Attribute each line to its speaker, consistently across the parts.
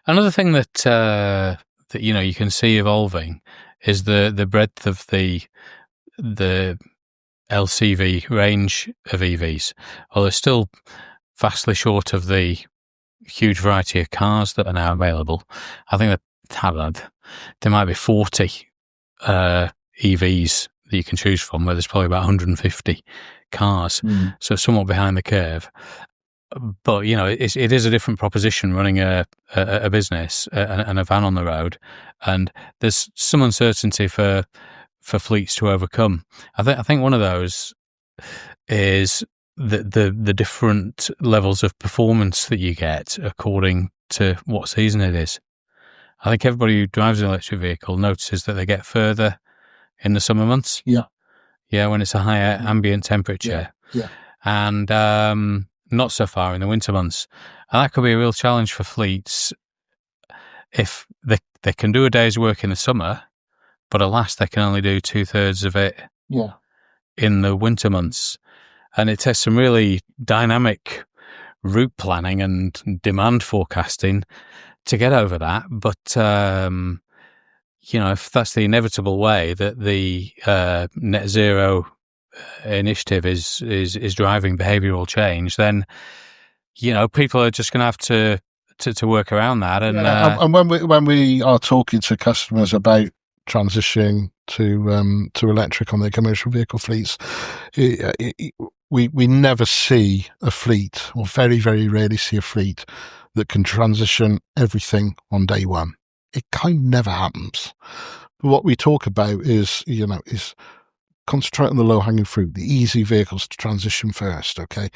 Speaker 1: Another thing that you can see evolving is the breadth of the LCV range of EVs. Well, they're still vastly short of the huge variety of cars that are now available. I think there might be 40 EVs that you can choose from, where there's probably about 150 cars, so somewhat behind the curve. But it is a different proposition running a business and a van on the road, and there's some uncertainty for fleets to overcome. I think one of those is the different levels of performance that you get according to what season it is. I think everybody who drives an electric vehicle notices that they get further in the summer months. Yeah, when it's a higher ambient temperature.
Speaker 2: Yeah.
Speaker 1: And not so far in the winter months. And that could be a real challenge for fleets if they can do a day's work in the summer, but alas, they can only do 2/3 of it in the winter months. And it takes some really dynamic route planning and demand forecasting to get over that. But, if that's the inevitable way that the net zero initiative is driving behavioural change, then people are just going to have to work around that.
Speaker 2: And when we are talking to customers about transitioning to electric on their commercial vehicle fleets, we never see a fleet, or very, very rarely see a fleet that can transition everything on day one. It kind of never happens. But what we talk about is concentrate on the low-hanging fruit, the easy vehicles to transition first, okay?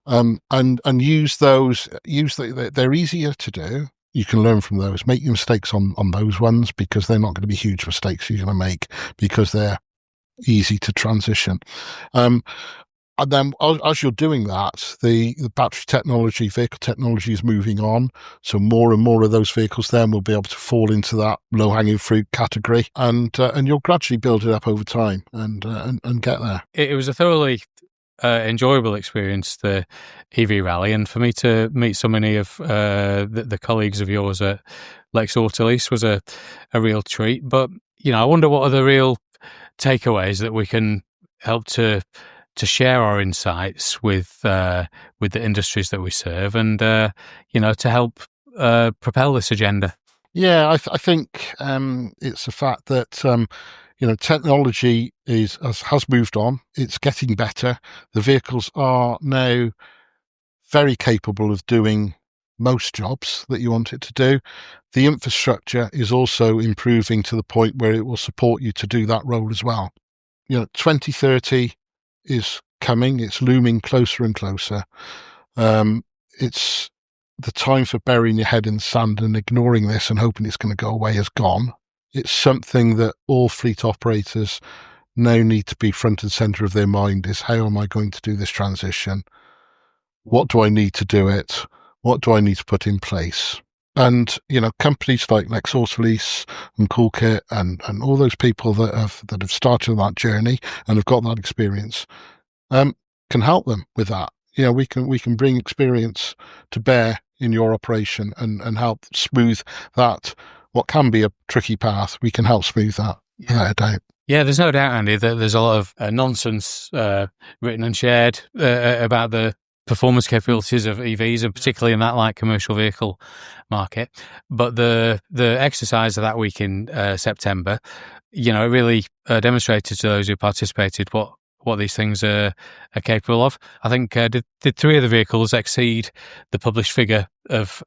Speaker 2: And use those. They're easier to do. You can learn from those. Make your mistakes on those ones, because they're not going to be huge mistakes you're going to make, because they're easy to transition. And then as you're doing that, the battery technology, vehicle technology is moving on. So more and more of those vehicles then will be able to fall into that low-hanging fruit category, and you'll gradually build it up over time and get there.
Speaker 1: It was a thoroughly enjoyable experience, the EV rally, and for me to meet so many of the colleagues of yours at Lex Autolease was a real treat. But I wonder what are the real takeaways that we can help to share our insights with the industries that we serve, and to help propel this agenda.
Speaker 2: Yeah, I think it's the fact that technology has moved on. It's getting better. The vehicles are now very capable of doing most jobs that you want it to do. The infrastructure is also improving to the point where it will support you to do that role as well. 2030 is coming. It's looming closer and closer. It's the time for burying your head in the sand and ignoring this and hoping it's going to go away has gone. It's something that all fleet operators now need to be front and centre of their mind, is how am I going to do this transition? What do I need to do it? What do I need to put in place? And, companies like Lex Autolease and Coolkit and all those people that have started on that journey and have got that experience can help them with that. We can bring experience to bear in your operation and help smooth that. What can be a tricky path, we can help smooth that, without a doubt.
Speaker 1: Yeah, there's no doubt, Andy, that there's a lot of nonsense written and shared about the performance capabilities of EVs, and particularly in that light commercial vehicle market. But the exercise of that week in September, it really demonstrated to those who participated what these things are capable of. I think did 3 of the vehicles exceed the published figure of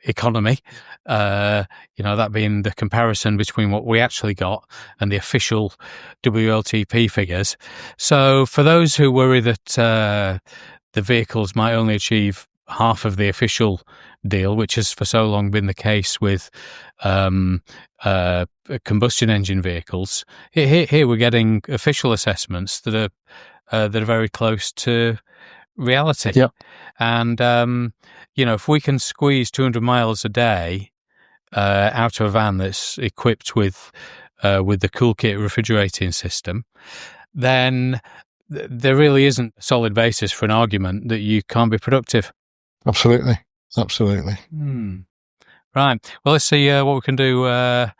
Speaker 1: economy, that being the comparison between what we actually got and the official WLTP figures. So for those who worry that the vehicles might only achieve half of the official deal, which has for so long been the case with combustion engine vehicles, here we're getting official assessments that are very close to reality.
Speaker 2: Yeah.
Speaker 1: And if we can squeeze 200 miles a day out of a van that's equipped with the Coolkit refrigerating system, then there really isn't a solid basis for an argument that you can't be productive.
Speaker 2: Absolutely. Absolutely.
Speaker 1: Right. Well, let's see what we can do in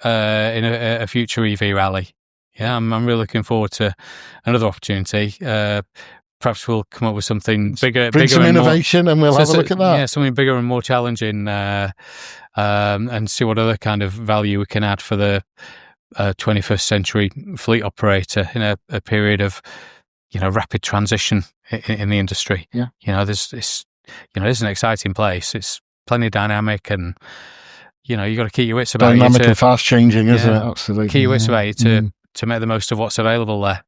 Speaker 1: a future EV rally. Yeah, I'm really looking forward to another opportunity. Perhaps we'll come up with something bigger.
Speaker 2: Bring some innovation, and we'll have a look at that.
Speaker 1: Yeah, something bigger and more challenging, and see what other kind of value we can add for the 21st century fleet operator in a period of, rapid transition in the industry.
Speaker 2: Yeah.
Speaker 1: This is an exciting place. It's plenty dynamic, and you got to keep your wits about you.
Speaker 2: Dynamic and fast changing, isn't it? Absolutely.
Speaker 1: Keep your wits about you to make the most of what's available there.